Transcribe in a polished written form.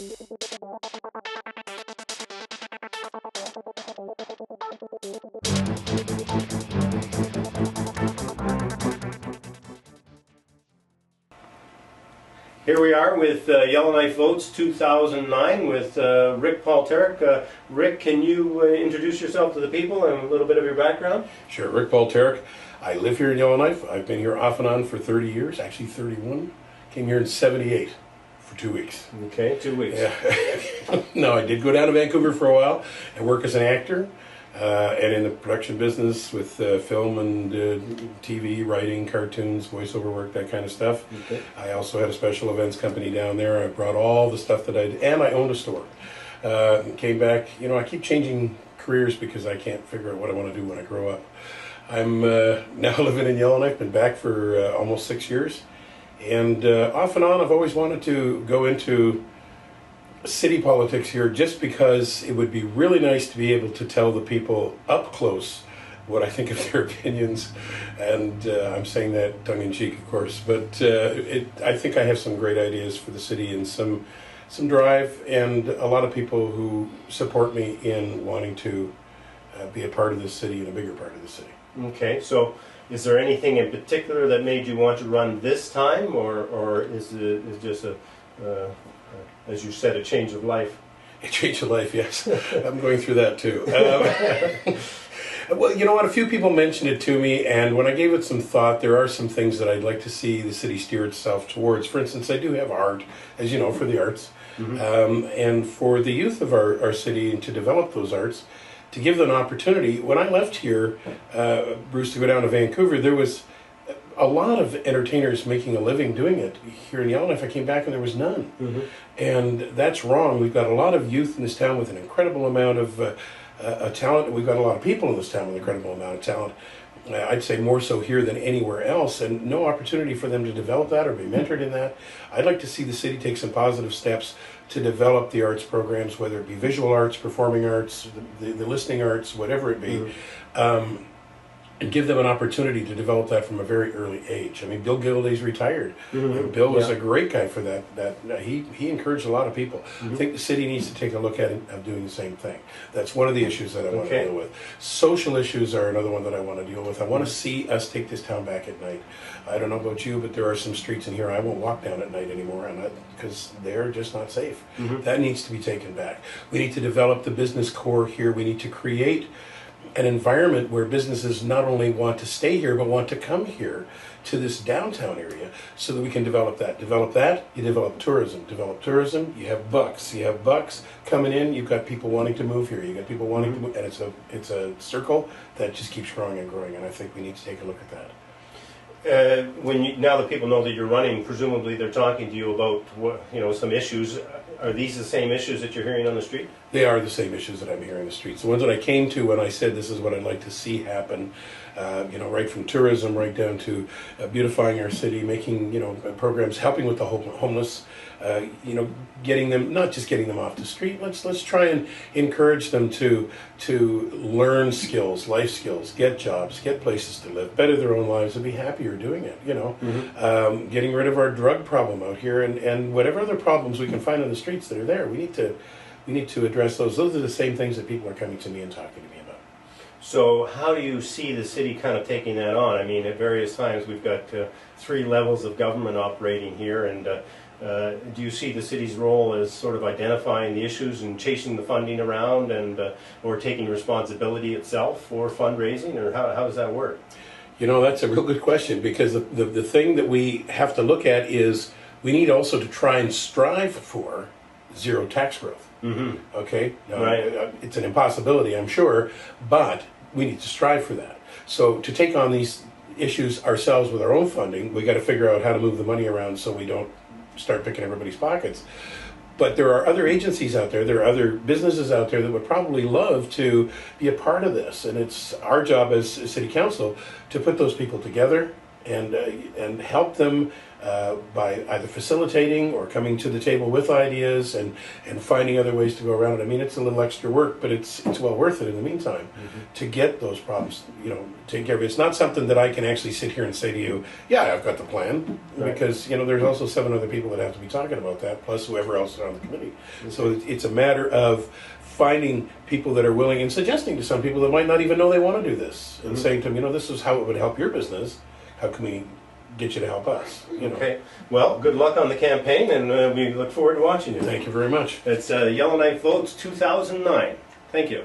Here we are with Yellowknife Votes 2009 with Rick Poltaruk. Rick, can you introduce yourself to the people and a little bit of your background? Sure, Rick Poltaruk. I live here in Yellowknife. I've been here off and on for 30 years, actually 31. Came here in 78 for 2 weeks. Okay, 2 weeks. Yeah. No, I did go down to Vancouver for a while and work as an actor and in the production business with film and TV, writing, cartoons, voiceover work, that kind of stuff. Okay. I also had a special events company down there. I brought all the stuff that I did, and I owned a store. Came back, you know, I keep changing careers because I can't figure out what I want to do when I grow up. I'm now living in Yellowknife, been back for almost 6 years. And off and on, I've always wanted to go into city politics here just because it would be really nice to be able to tell the people up close what I think of their opinions. And I'm saying that tongue-in-cheek, of course. But I think I have some great ideas for the city and some drive, and a lot of people who support me in wanting to be a part of this city and a bigger part of the city. Okay, so is there anything in particular that made you want to run this time, or is it just as you said, a change of life? A change of life, yes. I'm going through that too. Well, you know what? A few people mentioned it to me, and when I gave it some thought, there are some things that I'd like to see the city steer itself towards. For instance, I do have art, as you know, for the arts, and for the youth of our city, and to develop those arts, to give them an opportunity. When I left here, Bruce, to go down to Vancouver, there was a lot of entertainers making a living doing it. Here in Yellowknife, I came back and there was none. And that's wrong. We've got a lot of youth in this town with an incredible amount of talent. We've got a lot of people in this town with an incredible amount of talent. I'd say more so here than anywhere else, and no opportunity for them to develop that or be mentored in that. I'd like to see the city take some positive steps to develop the arts programs, whether it be visual arts, performing arts, the listening arts, whatever it be, and give them an opportunity to develop that from a very early age. I mean, Bill Gilday's retired. And Bill was a great guy for that. He encouraged a lot of people. I think the city needs to take a look at it of doing the same thing. That's one of the issues that I want to deal with. Social issues are another one that I want to deal with. I want to see us take this town back at night. I don't know about you, but there are some streets in here I won't walk down at night anymore because they're just not safe. That needs to be taken back. We need to develop the business core here. We need to create an environment where businesses not only want to stay here, but want to come here to this downtown area so that we can develop that. Develop that, you develop tourism. Develop tourism, you have bucks. You have bucks coming in, you've got people wanting to move here. You've got people wanting to move, and it's a circle that just keeps growing and growing, and I think we need to take a look at that. Now that people know that you're running, presumably they're talking to you about some issues. Are these the same issues that you're hearing on the street? They are the same issues that I'm hearing on the streets. The ones that I came to when I said this is what I'd like to see happen, right from tourism right down to beautifying our city, making programs, helping with the homeless, getting them, not just getting them off the street. Let's try and encourage them to learn skills, life skills, get jobs, get places to live, better their own lives, and be happier doing it. Getting rid of our drug problem out here, and whatever other problems we can find on the streets that are there, we need to address those. Those are the same things that people are coming to me and talking to me about. So how do you see the city kind of taking that on? I mean, at various times we've got 3 levels of government operating here, and do you see the city's role as sort of identifying the issues and chasing the funding around, and or taking responsibility itself for fundraising, or how does that work? That's a real good question, because the thing that we have to look at is we need also to try and strive for zero tax growth. Okay? Now, it's an impossibility, I'm sure, but we need to strive for that. So to take on these issues ourselves with our own funding, we got to figure out how to move the money around so we don't start picking everybody's pockets. But there are other agencies out there are other businesses out there that would probably love to be a part of this, and it's our job as city council to put those people together and help them by either facilitating or coming to the table with ideas and finding other ways to go around it. I mean, it's a little extra work, but it's well worth it in the meantime to get those problems, taken care of. It's not something that I can actually sit here and say to you, yeah, I've got the plan, because, there's also 7 other people that have to be talking about that, plus whoever else is on the committee. So it's a matter of finding people that are willing and suggesting to some people that might not even know they want to do this and saying to them, this is how it would help your business. How can we get you to help us? Okay. Well, good luck on the campaign, and we look forward to watching you. Thank you very much. It's Yellowknife Votes 2009. Thank you.